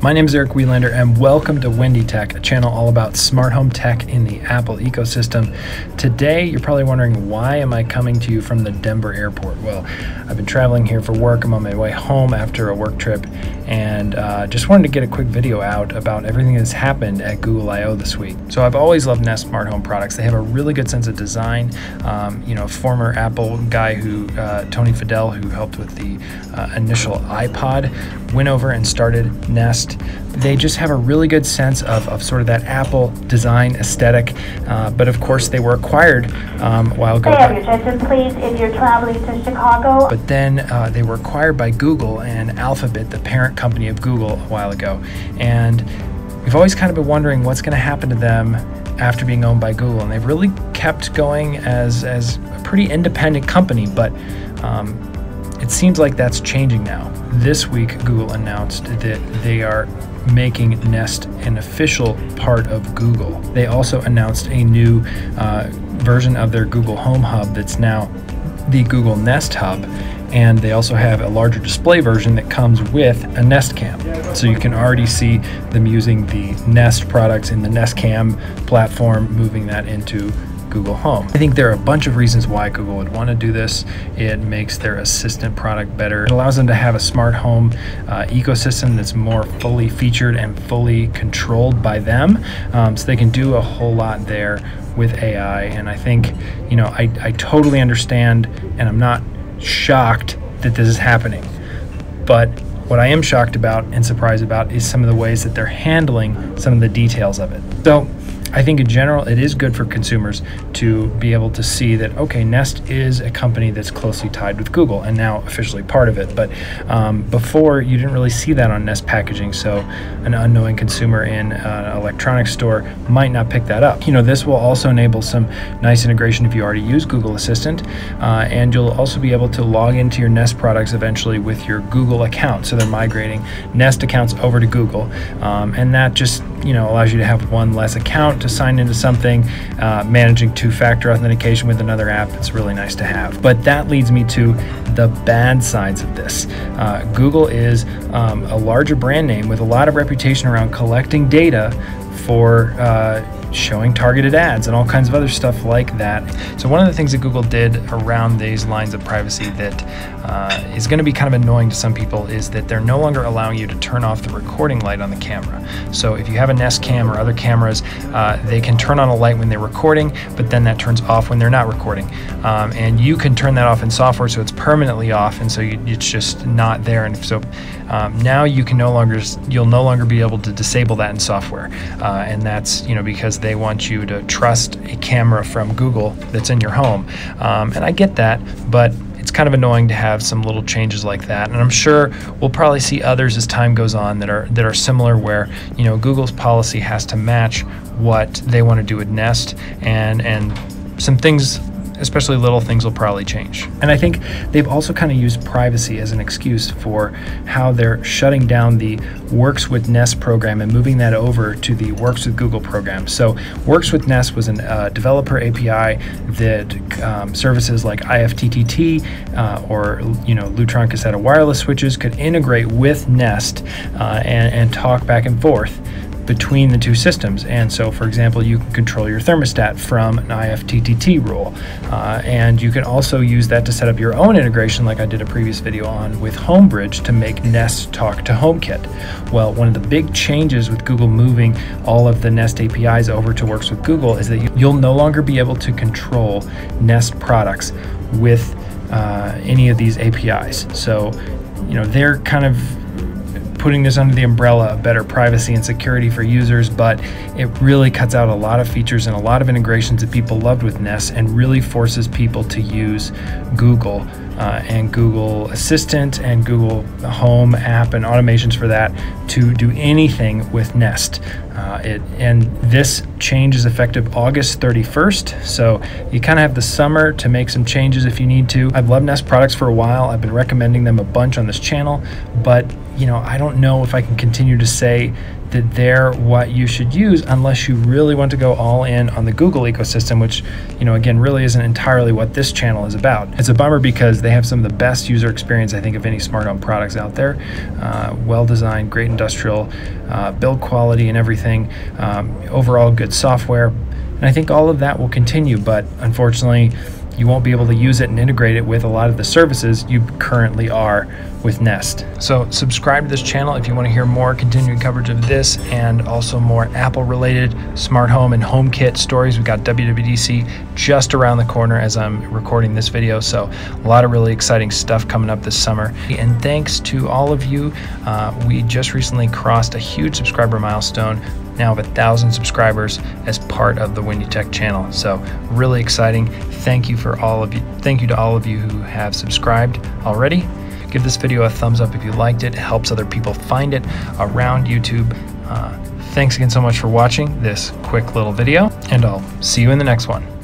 My name is Eric Welander and welcome to Windy Tech, a channel all about smart home tech in the Apple ecosystem. Today, you're probably wondering, why am I coming to you from the Denver airport? Well, I've been traveling here for work. I'm on my way home after a work trip and just wanted to get a quick video out about everything that's happened at Google I/O this week. So I've always loved Nest smart home products. They have a really good sense of design. Former Apple guy Tony Fadell, who helped with the initial iPod, went over and started Nest. They just have a really good sense of sort of that Apple design aesthetic, but of course they were acquired a while ago. Your attention, please, if you're traveling to Chicago. But then they were acquired by Google and Alphabet, the parent company of Google, a while ago. And we've always kind of been wondering what's going to happen to them after being owned by Google. And they've really kept going as a pretty independent company, but it seems like that's changing now. This week, Google announced that they are making Nest an official part of Google. They also announced a new version of their Google Home Hub that's now the Google Nest Hub, and they also have a larger display version that comes with a Nest Cam. So you can already see them using the Nest products in the Nest Cam platform, moving that into Google Home. I think there are a bunch of reasons why Google would want to do this. It makes their Assistant product better. It allows them to have a smart home ecosystem that's more fully featured and fully controlled by them, so they can do a whole lot there with AI. And I think, I totally understand, and I'm not shocked that this is happening. But what I am shocked about and surprised about is some of the ways that they're handling some of the details of it. So I think in general, it is good for consumers to be able to see that, okay, Nest is a company that's closely tied with Google and now officially part of it. But before, you didn't really see that on Nest packaging, so an unknowing consumer in an electronics store might not pick that up. This will also enable some nice integration if you already use Google Assistant, and you'll also be able to log into your Nest products eventually with your Google account. So they're migrating Nest accounts over to Google, and that just allows you to have one less account to sign into something. Managing two-factor authentication with another app, it's really nice to have. But that leads me to the bad sides of this. Google is a larger brand name with a lot of reputation around collecting data for showing targeted ads and all kinds of other stuff like that. So one of the things that Google did around these lines of privacy that is going to be kind of annoying to some people is that they're no longer allowing you to turn off the recording light on the camera. So if you have a Nest Cam or other cameras, they can turn on a light when they're recording, but then that turns off when they're not recording. And you can turn that off in software, so it's permanently off, and so it's just not there. And so now you'll no longer be able to disable that in software, and that's because they want you to trust a camera from Google that's in your home. And I get that, but it's kind of annoying to have some little changes like that. And I'm sure we'll probably see others as time goes on that are similar, where Google's policy has to match what they want to do with Nest, and some things, especially little things, will probably change. And I think they've also kind of used privacy as an excuse for how they're shutting down the Works with Nest program and moving that over to the Works with Google program. So Works with Nest was a developer API that services like IFTTT or Lutron cassette wireless switches could integrate with Nest and talk back and forth between the two systems. And so, for example, you can control your thermostat from an IFTTT rule, and you can also use that to set up your own integration, like I did a previous video on with Homebridge, to make Nest talk to HomeKit. Well, one of the big changes with Google moving all of the Nest APIs over to Works with Google is that you'll no longer be able to control Nest products with any of these APIs. So they're kind of putting this under the umbrella of better privacy and security for users, but it really cuts out a lot of features and a lot of integrations that people loved with Nest, and really forces people to use Google and Google Assistant and Google Home app and automations for that to do anything with Nest. And this change is effective August 31st, so you kind of have the summer to make some changes if you need to. I've loved Nest products for a while. I've been recommending them a bunch on this channel, but I don't know if I can continue to say that they're what you should use unless you really want to go all in on the Google ecosystem, which, again, really isn't entirely what this channel is about. It's a bummer because they have some of the best user experience, I think, of any smart home products out there. Well-designed, great industrial build quality and everything, overall good software. And I think all of that will continue, but unfortunately, you won't be able to use it and integrate it with a lot of the services you currently are with Nest. So subscribe to this channel if you want to hear more continuing coverage of this and also more Apple related smart home and HomeKit stories. We've got WWDC just around the corner as I'm recording this video, so a lot of really exciting stuff coming up this summer. And thanks to all of you, we just recently crossed a huge subscriber milestone, now of 1,000 subscribers as part of the Windy Tech channel. So really exciting. Thank you to all of you who have subscribed already. Give this video a thumbs up if you liked it. It helps other people find it around YouTube. Thanks again so much for watching this quick little video, and I'll see you in the next one.